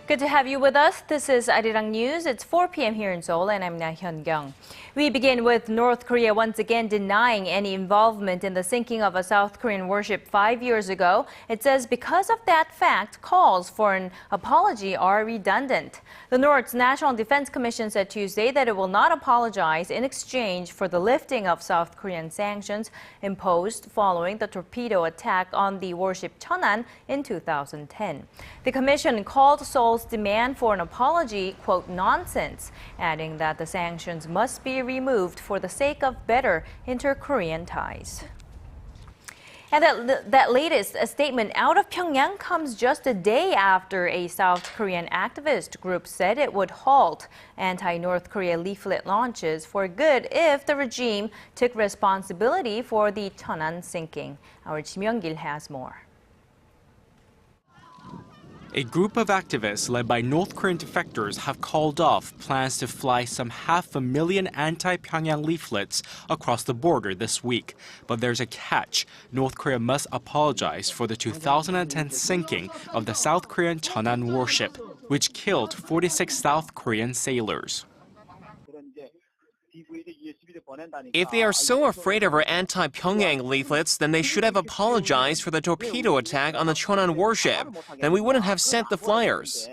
Good to have you with us. This is ARIRANG News. It's 4 p.m. here in Seoul, and I'm Laah Hyun-kyung. We begin with North Korea once again denying any involvement in the sinking of a South Korean warship 5 years ago. It says because of that fact, calls for an apology are redundant. The North's National Defense Commission said Tuesday that it will not apologize in exchange for the lifting of South Korean sanctions imposed following the torpedo attack on the warship Cheonan in 2010. The commission called Seoul's demand for an apology, quote, nonsense, adding that the sanctions must be removed for the sake of better inter-Korean ties. And that latest statement out of Pyongyang comes just a day after a South Korean activist group said it would halt anti-North Korea leaflet launches for good if the regime took responsibility for the Cheonan sinking. Our Ji has more. A group of activists led by North Korean defectors have called off plans to fly some 500,000 anti-Pyongyang leaflets across the border this week. But there's a catch. North Korea must apologize for the 2010 sinking of the South Korean Cheonan warship, which killed 46 South Korean sailors. If they are so afraid of our anti-Pyongyang leaflets, then they should have apologized for the torpedo attack on the Cheonan warship. Then we wouldn't have sent the flyers.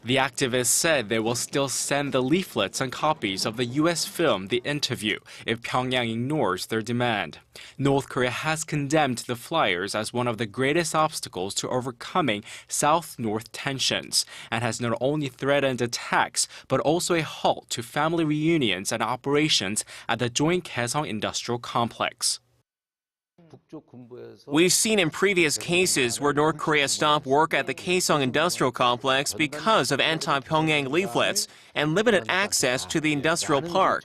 The activists said they will still send the leaflets and copies of the U.S. film The Interview if Pyongyang ignores their demand. North Korea has condemned the flyers as one of the greatest obstacles to overcoming South-North tensions and has not only threatened attacks but also a halt to family reunions and operations at the joint Kaesong industrial complex. We've seen in previous cases where North Korea stopped work at the Kaesong industrial complex because of anti-Pyongyang leaflets and limited access to the industrial park.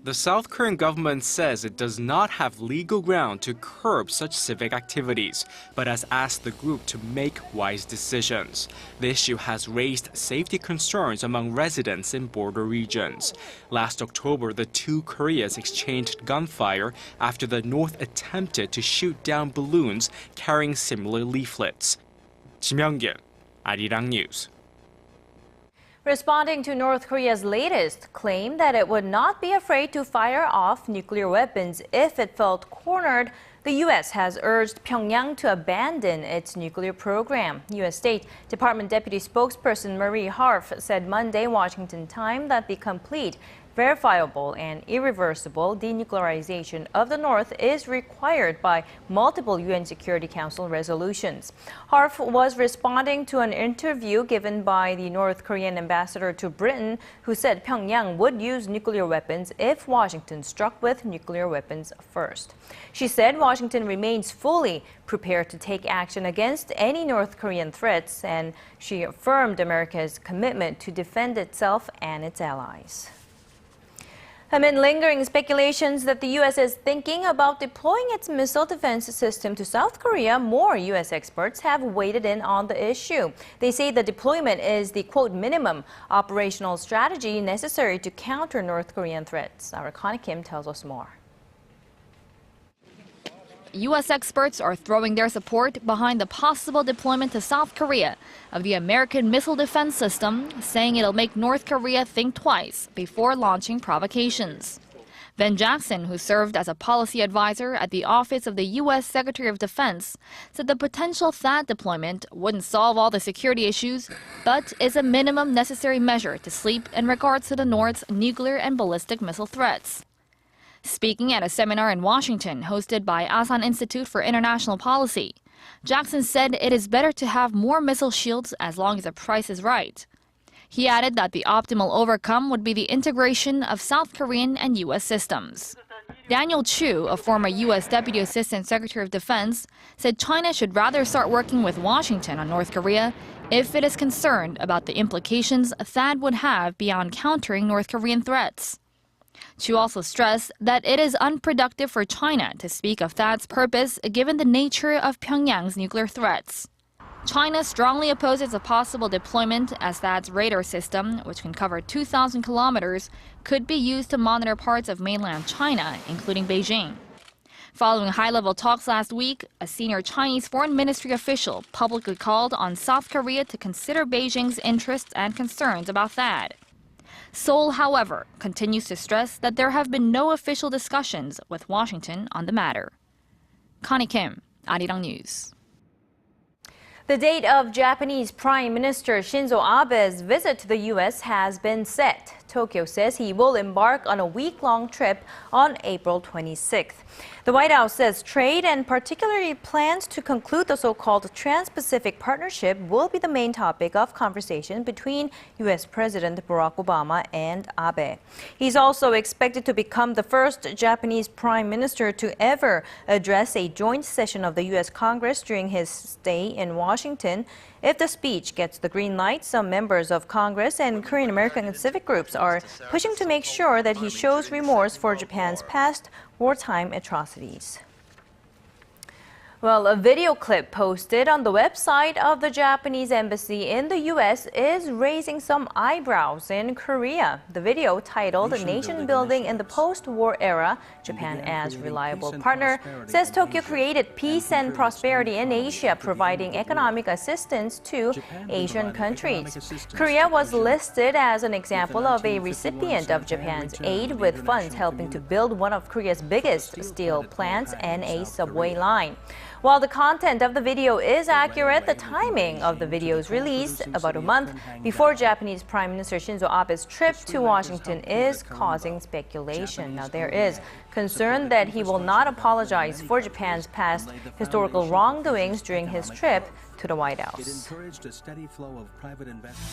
The South Korean government says it does not have legal ground to curb such civic activities, but has asked the group to make wise decisions. The issue has raised safety concerns among residents in border regions. Last October, the two Koreas exchanged gunfire after the North attempted to shoot down balloons carrying similar leaflets. Ji ARIRANG News. Responding to North Korea's latest claim that it would not be afraid to fire off nuclear weapons if it felt cornered, the U.S. has urged Pyongyang to abandon its nuclear program. U.S. State Department Deputy Spokesperson Marie Harf said Monday Washington time that the complete, verifiable and irreversible denuclearization of the North is required by multiple UN Security Council resolutions. Harf was responding to an interview given by the North Korean ambassador to Britain, who said Pyongyang would use nuclear weapons if Washington struck with nuclear weapons first. She said Washington remains fully prepared to take action against any North Korean threats, and she affirmed America's commitment to defend itself and its allies. Amid lingering speculations that the U.S. is thinking about deploying its missile defense system to South Korea, more U.S. experts have weighed in on the issue. They say the deployment is the, quote, minimum operational strategy necessary to counter North Korean threats. Our Connie Kim tells us more. U.S. experts are throwing their support behind the possible deployment to South Korea of the American missile defense system, saying it'll make North Korea think twice before launching provocations. Ben Jackson, who served as a policy advisor at the Office of the U.S. Secretary of Defense, said the potential THAAD deployment wouldn't solve all the security issues, but is a minimum necessary measure to sleep in regards to the North's nuclear and ballistic missile threats. Speaking at a seminar in Washington hosted by Asan Institute for International Policy, Jackson said it is better to have more missile shields as long as the price is right. He added that the optimal outcome would be the integration of South Korean and U.S. systems. Daniel Chu, a former U.S. Deputy Assistant Secretary of Defense, said China should rather start working with Washington on North Korea if it is concerned about the implications THAAD would have beyond countering North Korean threats. Chu also stressed that it is unproductive for China to speak of THAAD's purpose given the nature of Pyongyang's nuclear threats. China strongly opposes a possible deployment as THAAD's radar system, which can cover 2,000 kilometers, could be used to monitor parts of mainland China, including Beijing. Following high-level talks last week, a senior Chinese foreign ministry official publicly called on South Korea to consider Beijing's interests and concerns about that. Seoul, however, continues to stress that there have been no official discussions with Washington on the matter. Connie Kim, ARIRANG News. The date of Japanese Prime Minister Shinzo Abe's visit to the U.S. has been set. Tokyo says he will embark on a week-long trip on April 26th. The White House says trade and particularly plans to conclude the so-called Trans-Pacific Partnership will be the main topic of conversation between U.S. President Barack Obama and Abe. He's also expected to become the first Japanese Prime Minister to ever address a joint session of the U.S. Congress during his stay in Washington. If the speech gets the green light, some members of Congress and Korean American civic groups are pushing to make sure that he shows remorse for Japan's past wartime atrocities. Well, a video clip posted on the website of the Japanese embassy in the U.S. is raising some eyebrows in Korea. The video, titled "Nation Building in the Post-War Era, Japan as Reliable Partner," says Tokyo created peace and prosperity in Asia, providing economic assistance to Asian countries. Korea was listed as an example of a recipient of Japan's aid, with funds helping to build one of Korea's biggest steel plants and a subway line. While the content of the video is accurate, the timing of the video's release, about a month before Japanese Prime Minister Shinzo Abe's trip to Washington, is causing speculation. Now, there is concern that he will not apologize for Japan's past historical wrongdoings during his trip to the White House. It encouraged a steady flow of private investment.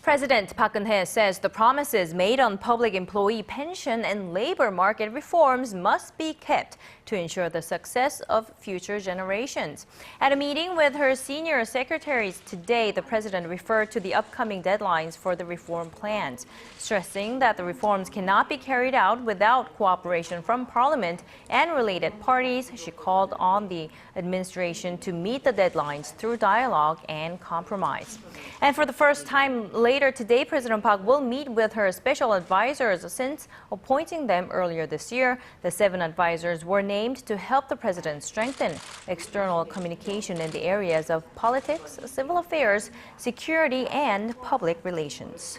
President Park Geun-hye says the promises made on public employee pension and labor market reforms must be kept to ensure the success of future generations. At a meeting with her senior secretaries today, the president referred to the upcoming deadlines for the reform plans, stressing that the reforms cannot be carried out without cooperation from Parliament and related parties. She called on the administration to meet the deadlines through dialogue and compromise. And for the first time later today, President Park will meet with her special advisors since appointing them earlier this year. The 7 advisors were named to help the president strengthen external communication in the areas of politics, civil affairs, security, and public relations.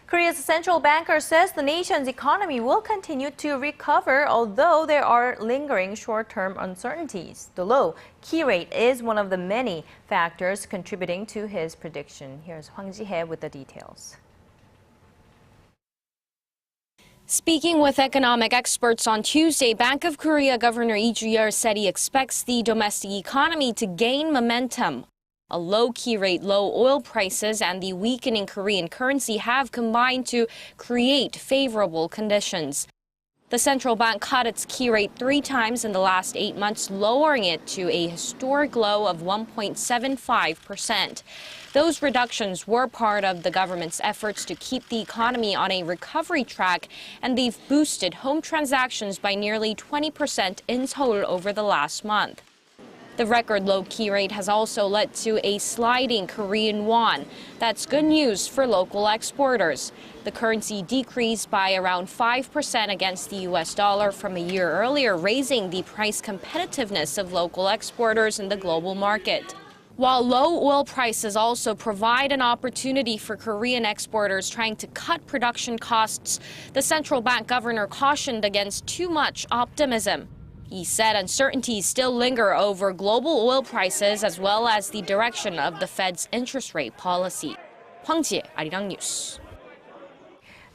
Korea's central banker says the nation's economy will continue to recover, although there are lingering short-term uncertainties. The low key rate is one of the many factors contributing to his prediction. Here's Hwang Ji-hye with the details. Speaking with economic experts on Tuesday, Bank of Korea Governor Lee Ju-yeol said he expects the domestic economy to gain momentum. A low key rate, low oil prices, and the weakening Korean currency have combined to create favorable conditions. The central bank cut its key rate 3 times in the last 8 months, lowering it to a historic low of 1.75%. Those reductions were part of the government's efforts to keep the economy on a recovery track, and they've boosted home transactions by nearly 20% in Seoul over the last month. The record low key rate has also led to a sliding Korean won. That's good news for local exporters. The currency decreased by around 5% against the U.S. dollar from a year earlier, raising the price competitiveness of local exporters in the global market. While low oil prices also provide an opportunity for Korean exporters trying to cut production costs, the central bank governor cautioned against too much optimism. He said uncertainties still linger over global oil prices as well as the direction of the Fed's interest rate policy. Hwang Ji-hye, ARIRANG News.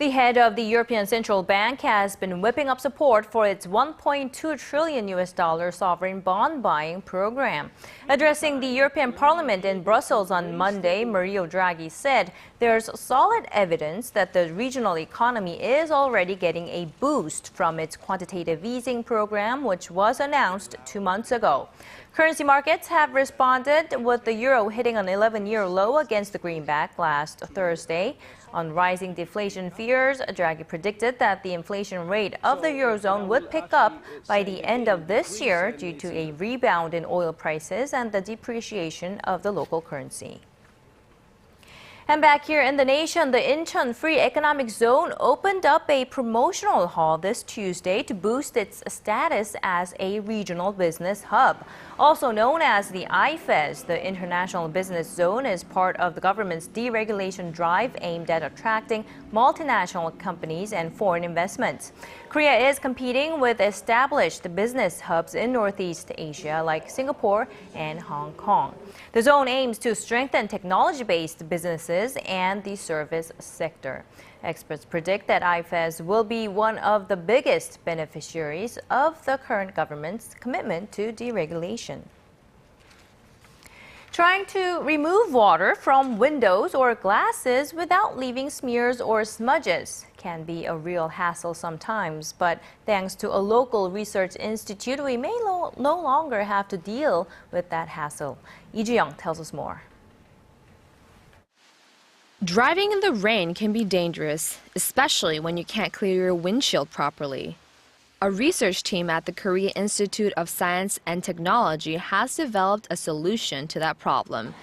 The head of the European Central Bank has been whipping up support for its $1.2 trillion sovereign bond buying program. Addressing the European Parliament in Brussels on Monday, Mario Draghi said there's solid evidence that the regional economy is already getting a boost from its quantitative easing program, which was announced 2 months ago. Currency markets have responded, with the euro hitting an 11-year low against the greenback last Thursday. On rising deflation fears, Draghi predicted that the inflation rate of the eurozone would pick up by the end of this year due to a rebound in oil prices and the depreciation of the local currency. And back here in the nation, the Incheon Free Economic Zone opened up a promotional hall this Tuesday to boost its status as a regional business hub. Also known as the IFEZ, the International Business Zone is part of the government's deregulation drive aimed at attracting multinational companies and foreign investments. Korea is competing with established business hubs in Northeast Asia like Singapore and Hong Kong. The zone aims to strengthen technology-based businesses and the service sector. Experts predict that IFEZ will be one of the biggest beneficiaries of the current government's commitment to deregulation. Trying to remove water from windows or glasses without leaving smears or smudges can be a real hassle sometimes, but thanks to a local research institute, we may no longer have to deal with that hassle. Lee Ji-young tells us more. Driving in the rain can be dangerous, especially when you can't clear your windshield properly. A research team at the Korea Institute of Science and Technology has developed a solution to that problem,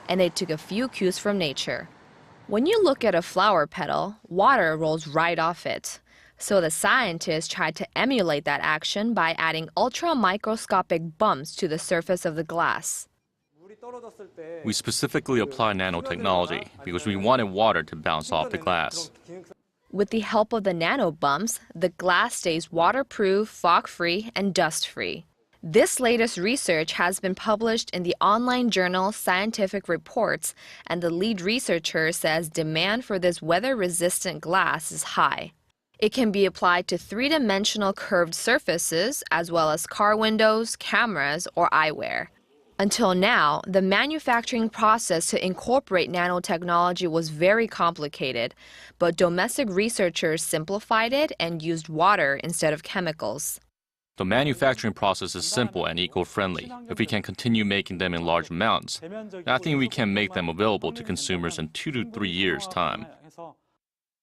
and they took a few cues from nature. When you look at a flower petal, water rolls right off it. So the scientists tried to emulate that action by adding ultra-microscopic bumps to the surface of the glass. We specifically apply nanotechnology because we wanted water to bounce off the glass. With the help of the nano bumps, the glass stays waterproof, fog-free, and dust-free. This latest research has been published in the online journal Scientific Reports, and the lead researcher says demand for this weather-resistant glass is high. It can be applied to three-dimensional curved surfaces, as well as car windows, cameras, or eyewear. Until now, the manufacturing process to incorporate nanotechnology was very complicated, but domestic researchers simplified it and used water instead of chemicals. The manufacturing process is simple and eco-friendly. If we can continue making them in large amounts, I think we can make them available to consumers in 2 to 3 years' time.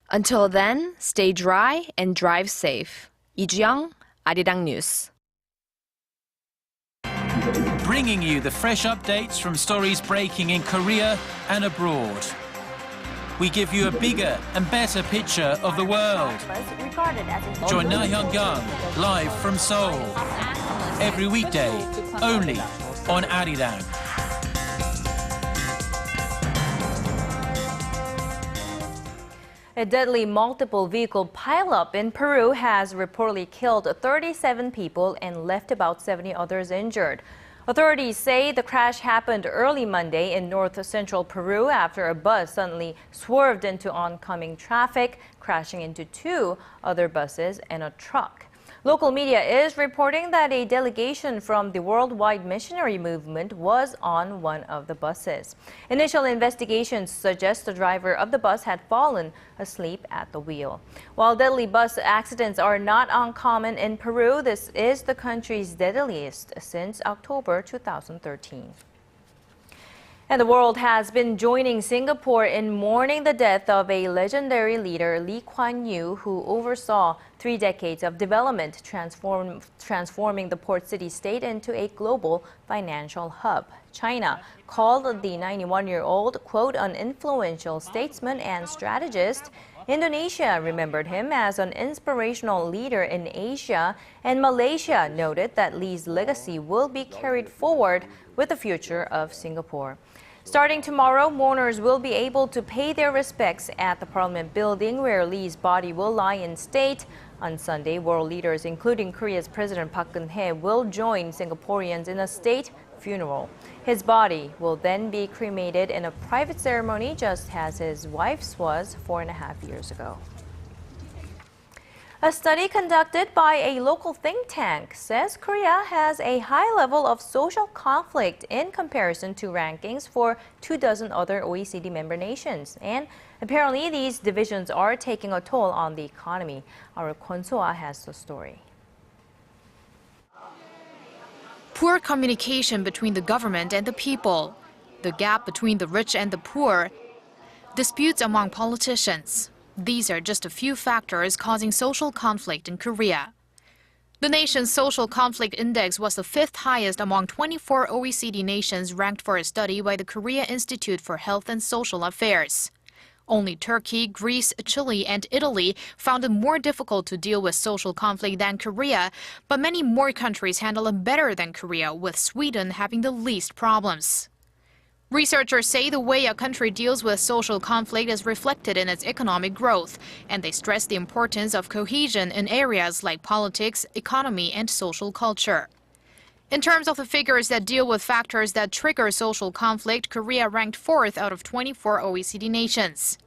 Until then, stay dry and drive safe. Lee Ji-young, ARIRANG News. Bringing you the fresh updates from stories breaking in Korea and abroad. We give you a bigger and better picture of the world. Join Laah Hyun-kyung live from Seoul. Every weekday, only on ARIRANG. A deadly multiple vehicle pileup in Peru has reportedly killed 37 people and left about 70 others injured. Authorities say the crash happened early Monday in north-central Peru after a bus suddenly swerved into oncoming traffic, crashing into 2 other buses and a truck. Local media is reporting that a delegation from the worldwide missionary movement was on one of the buses. Initial investigations suggest the driver of the bus had fallen asleep at the wheel. While deadly bus accidents are not uncommon in Peru, this is the country's deadliest since October 2013. And the world has been joining Singapore in mourning the death of a legendary leader, Lee Kuan Yew, who oversaw 3 decades of development, transforming the port city-state into a global financial hub. China called the 91-year-old, quote, an influential statesman and strategist. Indonesia remembered him as an inspirational leader in Asia, and Malaysia noted that Lee's legacy will be carried forward with the future of Singapore. Starting tomorrow, mourners will be able to pay their respects at the Parliament building, where Lee's body will lie in state. On Sunday, world leaders, including Korea's President Park Geun-hye, will join Singaporeans in a state funeral. His body will then be cremated in a private ceremony, just as his wife's was 4.5 years ago. A study conducted by a local think tank says Korea has a high level of social conflict in comparison to rankings for 24 other OECD member nations. And apparently these divisions are taking a toll on the economy. Our Kwon So-ah has the story. Poor communication between the government and the people, the gap between the rich and the poor, disputes among politicians. These are just a few factors causing social conflict in Korea. The nation's social conflict index was the 5th highest among 24 OECD nations ranked for a study by the Korea Institute for Health and Social Affairs. Only Turkey, Greece, Chile, and Italy found it more difficult to deal with social conflict than Korea, but many more countries handle it better than Korea, with Sweden having the least problems. Researchers say the way a country deals with social conflict is reflected in its economic growth, and they stress the importance of cohesion in areas like politics, economy, and social culture. In terms of the figures that deal with factors that trigger social conflict, Korea ranked 4th out of 24 OECD nations.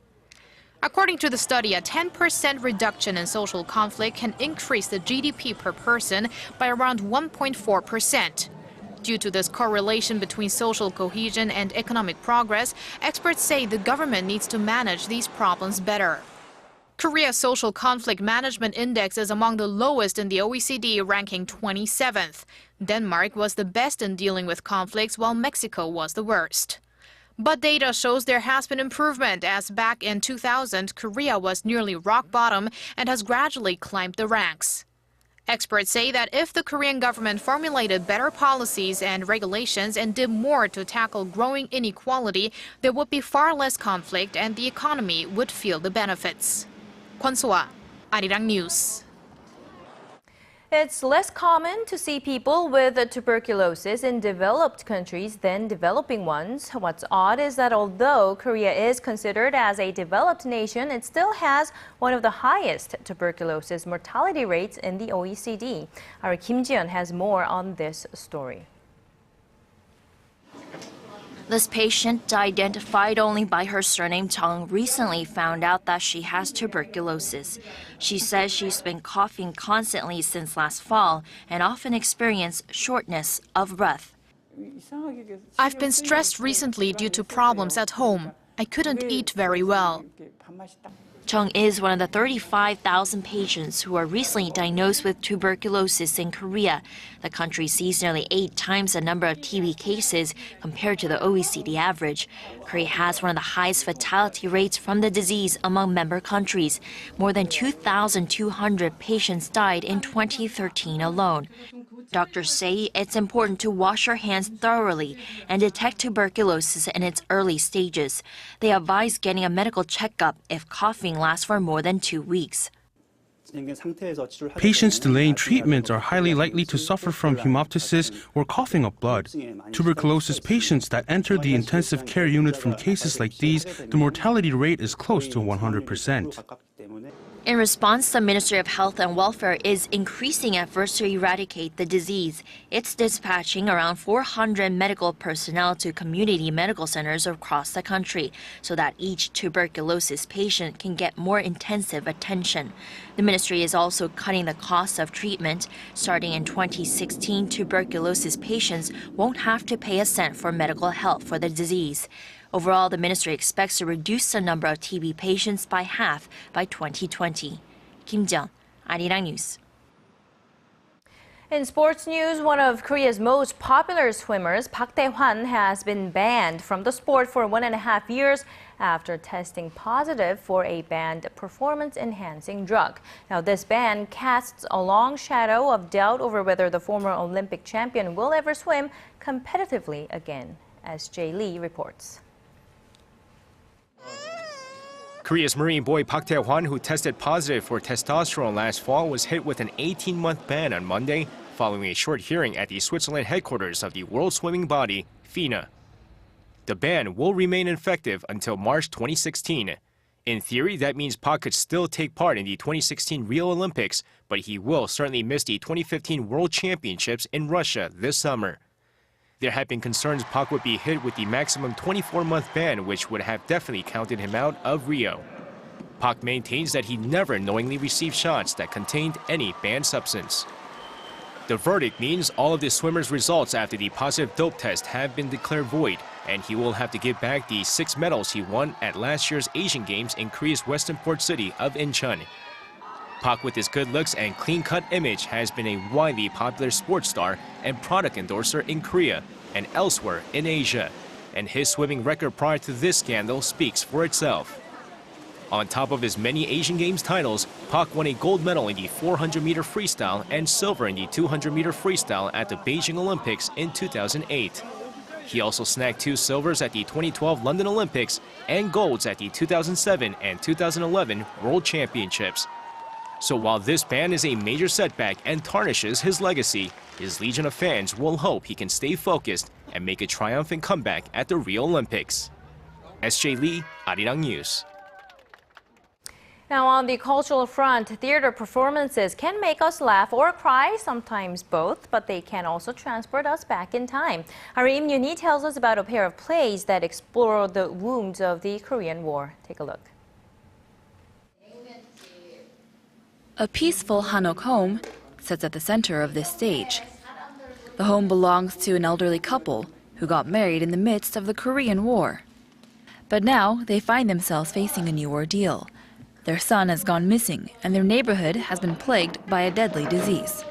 According to the study, a 10% reduction in social conflict can increase the GDP per person by around 1.4%. Due to this correlation between social cohesion and economic progress, experts say the government needs to manage these problems better. Korea's social conflict management index is among the lowest in the OECD, ranking 27th. Denmark was the best in dealing with conflicts, while Mexico was the worst. But data shows there has been improvement, as back in 2000, Korea was nearly rock bottom and has gradually climbed the ranks. Experts say that if the Korean government formulated better policies and regulations and did more to tackle growing inequality, there would be far less conflict and the economy would feel the benefits. Kwon So-ah, ARIRANG News. It's less common to see people with tuberculosis in developed countries than developing ones. What's odd is that although Korea is considered as a developed nation, it still has one of the highest tuberculosis mortality rates in the OECD. Our Kim Ji-yeon has more on this story. This patient, identified only by her surname Chung, recently found out that she has tuberculosis. She says she's been coughing constantly since last fall and often experiences shortness of breath. I've been stressed recently due to problems at home. I couldn't eat very well. Chung is one of the 35,000 patients who were recently diagnosed with tuberculosis in Korea. The country sees nearly 8 times the number of TB cases compared to the OECD average. Korea has one of the highest fatality rates from the disease among member countries. More than 2,200 patients died in 2013 alone. Doctors say it's important to wash your hands thoroughly and detect tuberculosis in its early stages. They advise getting a medical checkup if coughing lasts for more than 2 weeks. Patients delaying treatment are highly likely to suffer from hemoptysis or coughing up blood. Tuberculosis patients that enter the intensive care unit from cases like these, the mortality rate is close to 100%. In response, the Ministry of Health and Welfare is increasing efforts to eradicate the disease. It's dispatching around 400 medical personnel to community medical centers across the country so that each tuberculosis patient can get more intensive attention. The ministry is also cutting the cost of treatment. Starting in 2016, tuberculosis patients won't have to pay a cent for medical help for the disease. Overall, the ministry expects to reduce the number of TB patients by half by 2020. Kim Ji-yeon, ARIRANG News. In sports news, one of Korea's most popular swimmers, Pak Taehwan, has been banned from the sport for 1.5 years after testing positive for a banned performance-enhancing drug. Now, this ban casts a long shadow of doubt over whether the former Olympic champion will ever swim competitively again, as Jae Lee reports. Korea's Marine boy Pak Taehwan, who tested positive for testosterone last fall, was hit with an 18-month ban on Monday following a short hearing at the Switzerland headquarters of the world swimming body, FINA. The ban will remain effective until March 2016. In theory, that means Pak could still take part in the 2016 Rio Olympics, but he will certainly miss the 2015 World Championships in Russia this summer. There had been concerns Pak would be hit with the maximum 24-month ban, which would have definitely counted him out of Rio. Pak maintains that he never knowingly received shots that contained any banned substance. The verdict means all of the swimmer's results after the positive dope test have been declared void, and he will have to give back the 6 medals he won at last year's Asian Games in Korea's western port city of Incheon. Pak, with his good looks and clean-cut image, has been a widely popular sports star and product endorser in Korea and elsewhere in Asia, and his swimming record prior to this scandal speaks for itself. On top of his many Asian Games titles, Pak won a gold medal in the 400-meter freestyle and silver in the 200-meter freestyle at the Beijing Olympics in 2008. He also snagged 2 silvers at the 2012 London Olympics and golds at the 2007 and 2011 World Championships. So while this ban is a major setback and tarnishes his legacy, his legion of fans will hope he can stay focused and make a triumphant comeback at the Rio Olympics. SJ Lee, ARIRANG News. Now, on the cultural front, theater performances can make us laugh or cry, sometimes both, but they can also transport us back in time. Our Im Yoon-hee tells us about a pair of plays that explore the wounds of the Korean War. Take a look. A peaceful Hanok home sits at the center of this stage. The home belongs to an elderly couple who got married in the midst of the Korean War. But now they find themselves facing a new ordeal. Their son has gone missing, and their neighborhood has been plagued by a deadly disease.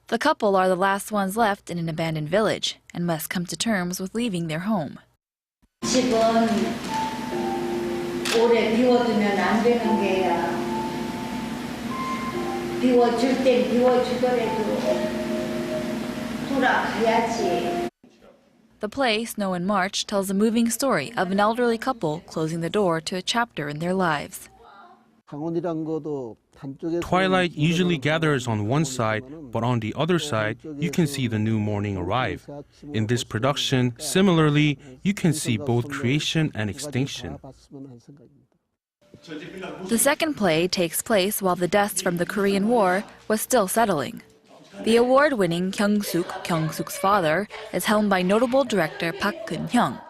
The couple are the last ones left in an abandoned village and must come to terms with leaving their home. 집은 오래 비워두면 안 되는 게야. 비워줄 땐 비워주더라도 돌아가야지. The play, Snow in March, tells a moving story of an elderly couple closing the door to a chapter in their lives. Twilight usually gathers on one side, but on the other side, you can see the new morning arrive. In this production, similarly, you can see both creation and extinction. The second play takes place while the dust from the Korean War was still settling. The award-winning Kyung-suk's father is helmed by notable director Pak Taehwan.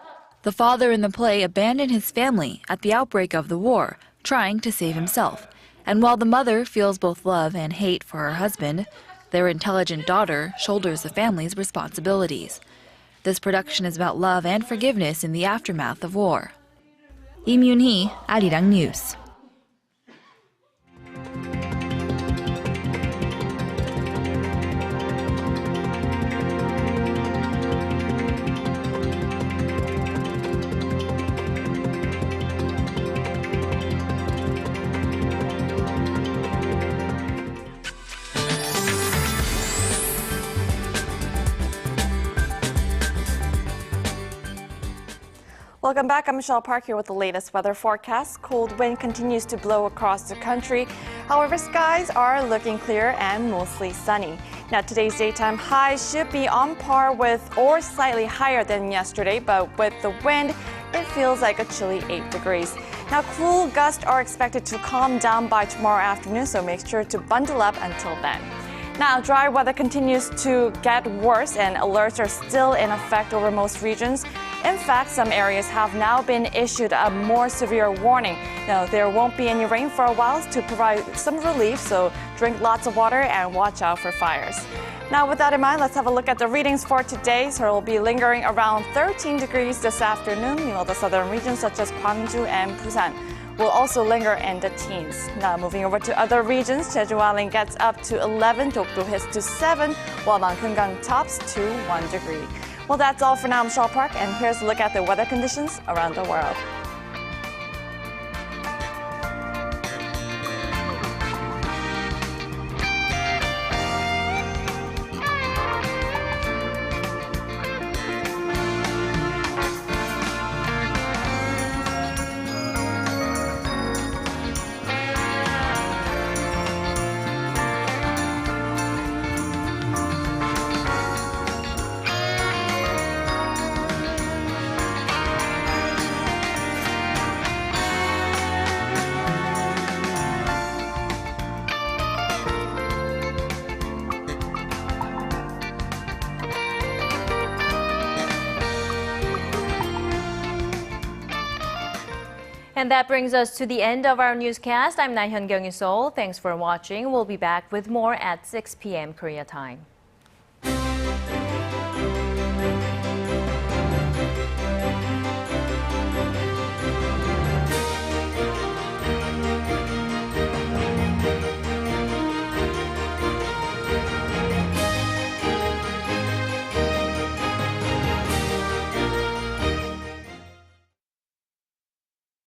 The father in the play abandoned his family at the outbreak of the war, trying to save himself. And while the mother feels both love and hate for her husband, their intelligent daughter shoulders the family's responsibilities. This production is about love and forgiveness in the aftermath of war. Im Yoon-hee, ARIRANG News. Welcome back. I'm Michelle Park here with the latest weather forecast. Cold wind continues to blow across the country. However, skies are looking clear and mostly sunny. Now, today's daytime highs should be on par with or slightly higher than yesterday, but with the wind, it feels like a chilly 8 degrees. Now, cool gusts are expected to calm down by tomorrow afternoon, so make sure to bundle up until then. Now, dry weather continues to get worse and alerts are still in effect over most regions. In fact, some areas have now been issued a more severe warning. Now, there won't be any rain for a while to provide some relief, so drink lots of water and watch out for fires. Now, with that in mind, let's have a look at the readings for today. So it will be lingering around 13 degrees this afternoon. Meanwhile, the southern regions such as Gwangju and Busan will also linger in the teens. Now, moving over to other regions, Jeju Island gets up to 11, Dokdo hits to 7, while Mankungang tops to 1 degree. Well, that's all for now. I'm Michelle Park, and here's a look at the weather conditions around the world. And that brings us to the end of our newscast. I'm Laah Hyun-kyung in Seoul. Thanks for watching. We'll be back with more at 6 p.m. Korea time.